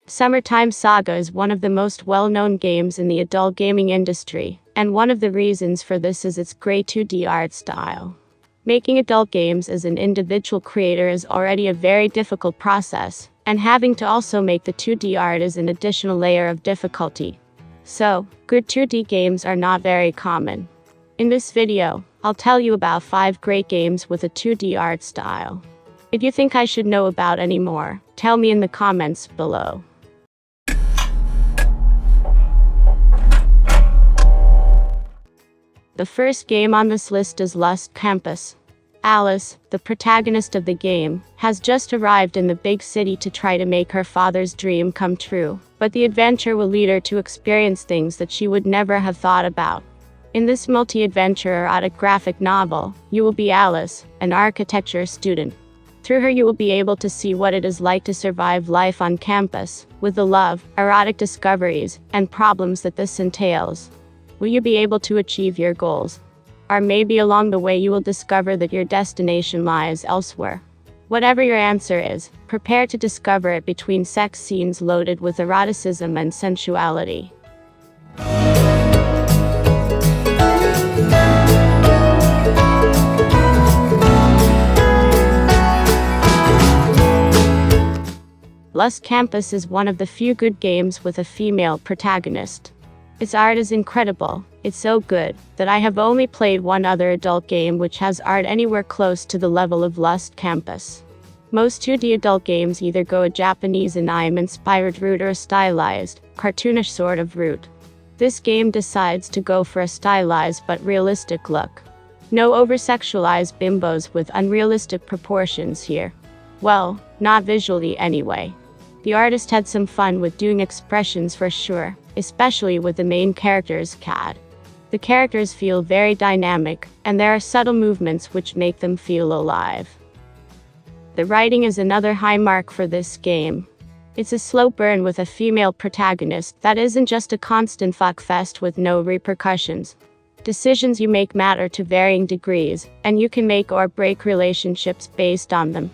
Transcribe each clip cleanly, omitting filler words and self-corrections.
Summertime Saga is one of the most well-known games in the adult gaming industry, and one of the reasons for this is its great 2D art style. Making adult games as an individual creator is already a very difficult process, and having to also make the 2D art is an additional layer of difficulty. So, good 2D games are not very common. In this video, I'll tell you about 5 great games with a 2D art style. If you think I should know about any more, tell me in the comments below. The first game on this list is Lost Campus. Alice, the protagonist of the game, has just arrived in the big city to try to make her father's dream come true, but the adventure will lead her to experience things that she would never have thought about. In this multi-adventure erotic graphic novel, you will be Alice, an architecture student. Through her you will be able to see what it is like to survive life on campus, with the love, erotic discoveries, and problems that this entails. Will you be able to achieve your goals? Or maybe along the way you will discover that your destination lies elsewhere. Whatever your answer is, prepare to discover it between sex scenes loaded with eroticism and sensuality. Lost Campus is one of the few good games with a female protagonist. Its art is incredible. It's so good that I have only played one other adult game which has art anywhere close to the level of Lost Campus. Most 2D adult games either go a Japanese anime-inspired route or a stylized, cartoonish sort of route. This game decides to go for a stylized but realistic look. No over-sexualized bimbos with unrealistic proportions here. Well, not visually anyway. The artist had some fun with doing expressions for sure, especially with the main character's cat. The characters feel very dynamic, and there are subtle movements which make them feel alive. The writing is another high mark for this game. It's a slow burn with a female protagonist that isn't just a constant fuckfest with no repercussions. Decisions you make matter to varying degrees, and you can make or break relationships based on them.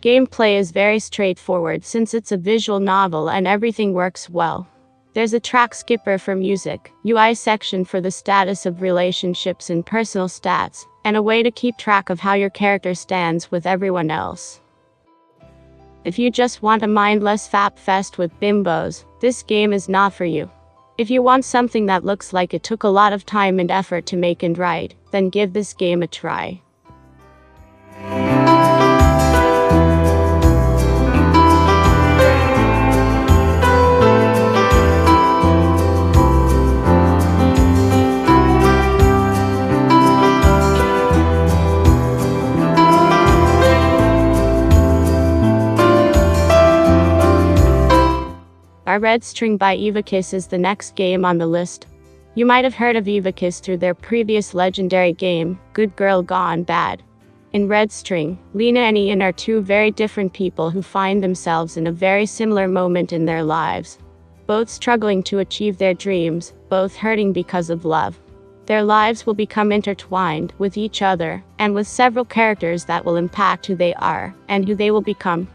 Gameplay is very straightforward since it's a visual novel and everything works well. There's a track skipper for music, UI section for the status of relationships and personal stats, and a way to keep track of how your character stands with everyone else. If you just want a mindless fap fest with bimbos, this game is not for you. If you want something that looks like it took a lot of time and effort to make and write, then give this game a try. Our Red String by Evakiss is the next game on the list. You might have heard of Evakiss through their previous legendary game, Good Girl Gone Bad. In Red String, Lena and Ian are two very different people who find themselves in a very similar moment in their lives. Both struggling to achieve their dreams, both hurting because of love. Their lives will become intertwined with each other, and with several characters that will impact who they are, and who they will become.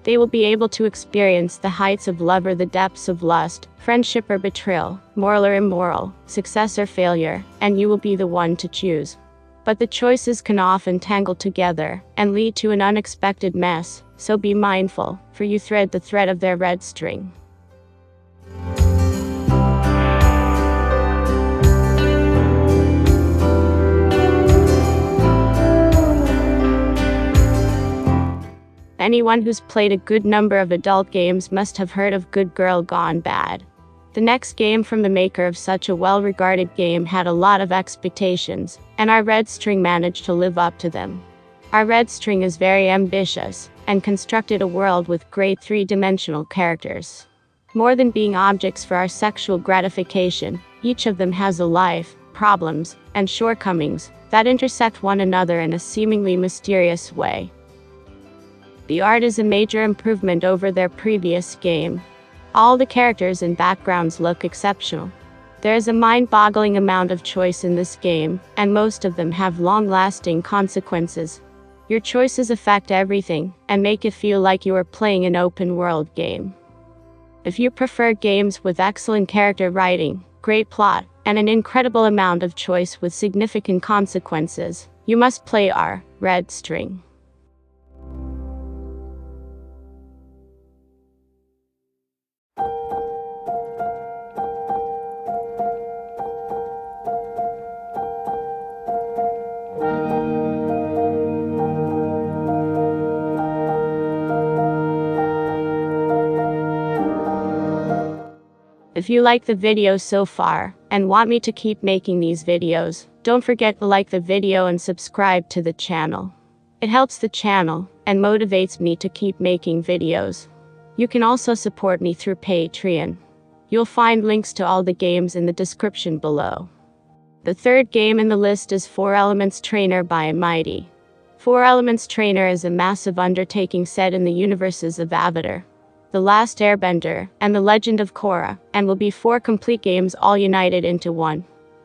They will be able to experience the heights of love or the depths of lust, friendship or betrayal, moral or immoral, success or failure, and you will be the one to choose. But the choices can often tangle together, and lead to an unexpected mess, so be mindful, for you thread the thread of their red string. Anyone who's played a good number of adult games must have heard of Good Girl Gone Bad. The next game from the maker of such a well-regarded game had a lot of expectations, and our Red String managed to live up to them. Our Red String is very ambitious, and constructed a world with great three-dimensional characters. More than being objects for our sexual gratification, each of them has a life, problems, and shortcomings that intersect one another in a seemingly mysterious way. The art is a major improvement over their previous game. All the characters and backgrounds look exceptional. There is a mind-boggling amount of choice in this game, and most of them have long-lasting consequences. Your choices affect everything, and make it feel like you are playing an open-world game. If you prefer games with excellent character writing, great plot, and an incredible amount of choice with significant consequences, you must play R. Red String. If you like the video so far, and want me to keep making these videos, don't forget to like the video and subscribe to the channel. It helps the channel, and motivates me to keep making videos. You can also support me through Patreon. You'll find links to all the games in the description below. The third game in the list is 4 Elements Trainer by Mighty. 4 Elements Trainer is a massive undertaking set in the universes of Avatar, The Last Airbender, and The Legend of Korra, and will be 4 complete games all united into one.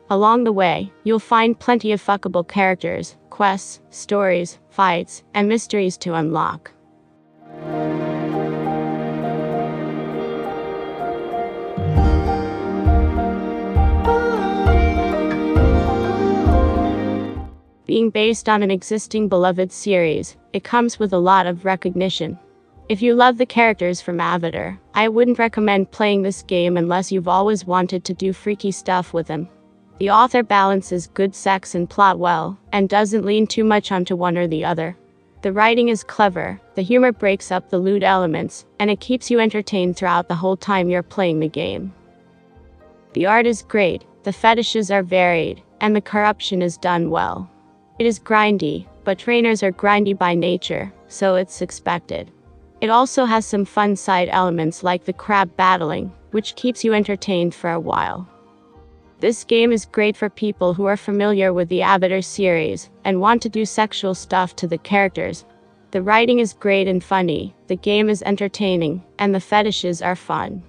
Along the way, you'll find plenty of fuckable characters, quests, stories, fights, and mysteries to unlock. Being based on an existing beloved series, it comes with a lot of recognition. If you love the characters from Avatar, I wouldn't recommend playing this game unless you've always wanted to do freaky stuff with them. The author balances good sex and plot well, and doesn't lean too much onto one or the other. The writing is clever, the humor breaks up the lewd elements, and it keeps you entertained throughout the whole time you're playing the game. The art is great, the fetishes are varied, and the corruption is done well. It is grindy, but trainers are grindy by nature, so it's expected. It also has some fun side elements like the crab battling, which keeps you entertained for a while. This game is great for people who are familiar with the Avatar series, and want to do sexual stuff to the characters. The writing is great and funny, the game is entertaining, and the fetishes are fun.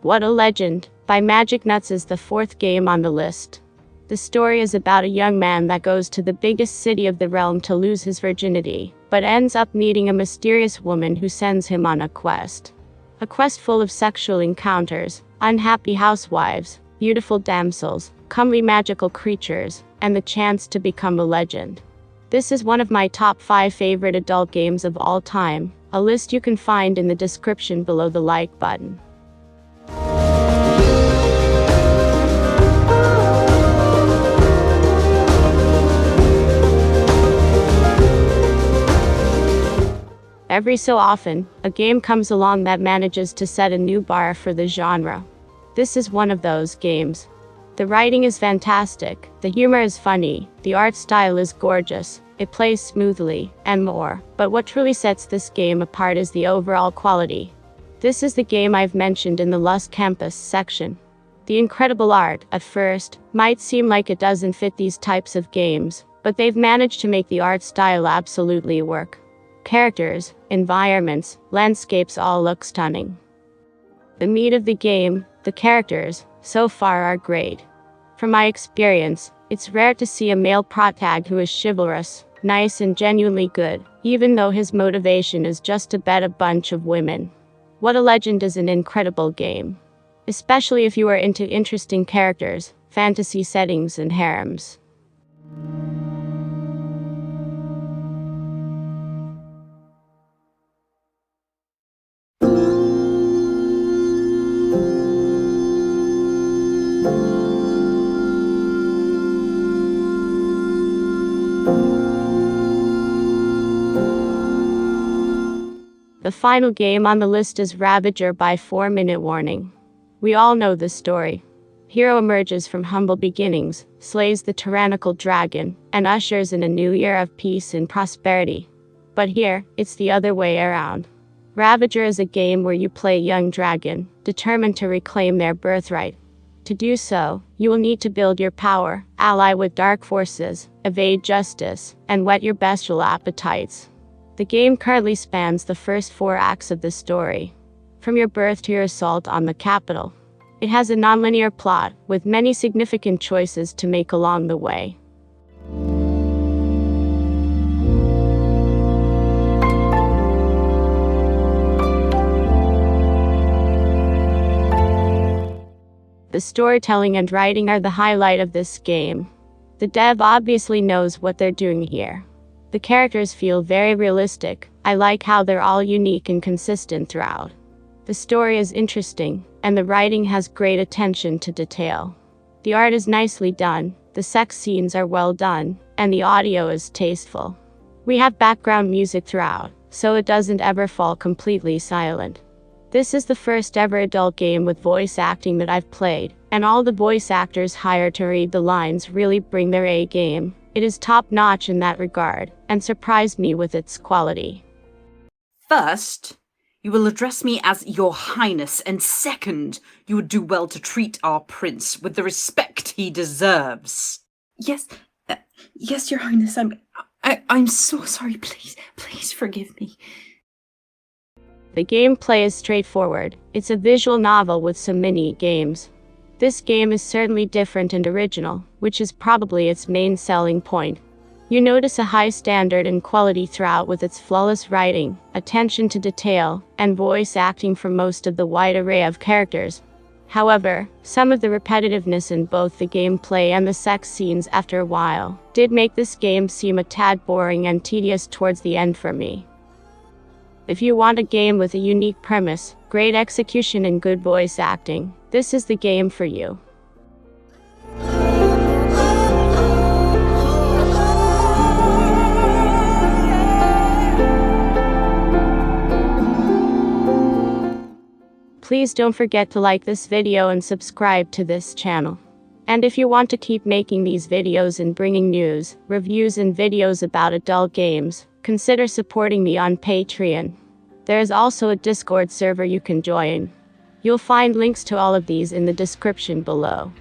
What a Legend by Magic Nuts is the 4th game on the list. The story is about a young man that goes to the biggest city of the realm to lose his virginity, but ends up meeting a mysterious woman who sends him on a quest. A quest full of sexual encounters, unhappy housewives, beautiful damsels, comely magical creatures, and the chance to become a legend. This is one of my top 5 favorite adult games of all time, a list you can find in the description below the like button. Every so often, a game comes along that manages to set a new bar for the genre. This is one of those games. The writing is fantastic, the humor is funny, the art style is gorgeous, it plays smoothly, and more, but what truly sets this game apart is the overall quality. This is the game I've mentioned in the Lost Campus section. The incredible art, at first, might seem like it doesn't fit these types of games, but they've managed to make the art style absolutely work. Characters, environments, landscapes all look stunning. The meat of the game, the characters, so far are great. From my experience, it's rare to see a male protag who is chivalrous, nice and genuinely good, even though his motivation is just to bet a bunch of women. What a Legend is an incredible game. Especially if you are into interesting characters, fantasy settings and harems. The final game on the list is Ravager by 4 Minute Warning. We all know the story. Hero emerges from humble beginnings, slays the tyrannical dragon, and ushers in a new era of peace and prosperity. But here, it's the other way around. Ravager is a game where you play a young dragon, determined to reclaim their birthright. To do so, you will need to build your power, ally with dark forces, evade justice, and whet your bestial appetites. The game currently spans the first 4 acts of the story, from your birth to your assault on the capital. It has a nonlinear plot, with many significant choices to make along the way. The storytelling and writing are the highlight of this game. The dev obviously knows what they're doing here. The characters feel very realistic. I like how they're all unique and consistent throughout. The story is interesting, and the writing has great attention to detail. The art is nicely done, the sex scenes are well done, and the audio is tasteful. We have background music throughout, so it doesn't ever fall completely silent. This is the first ever adult game with voice acting that I've played, and all the voice actors hired to read the lines really bring their A game. It is top-notch in that regard, and surprised me with its quality. First, you will address me as Your Highness, and second, you would do well to treat our prince with the respect he deserves. Yes, Your Highness, I'm so sorry. Please forgive me. The gameplay is straightforward. It's a visual novel with some mini-games. This game is certainly different and original, which is probably its main selling point. You notice a high standard and quality throughout with its flawless writing, attention to detail, and voice acting for most of the wide array of characters. However, some of the repetitiveness in both the gameplay and the sex scenes after a while did make this game seem a tad boring and tedious towards the end for me. If you want a game with a unique premise, great execution and good voice acting, this is the game for you. Please don't forget to like this video and subscribe to this channel. And if you want to keep making these videos and bringing news, reviews and videos about adult games, consider supporting me on Patreon. There is also a Discord server you can join. You'll find links to all of these in the description below.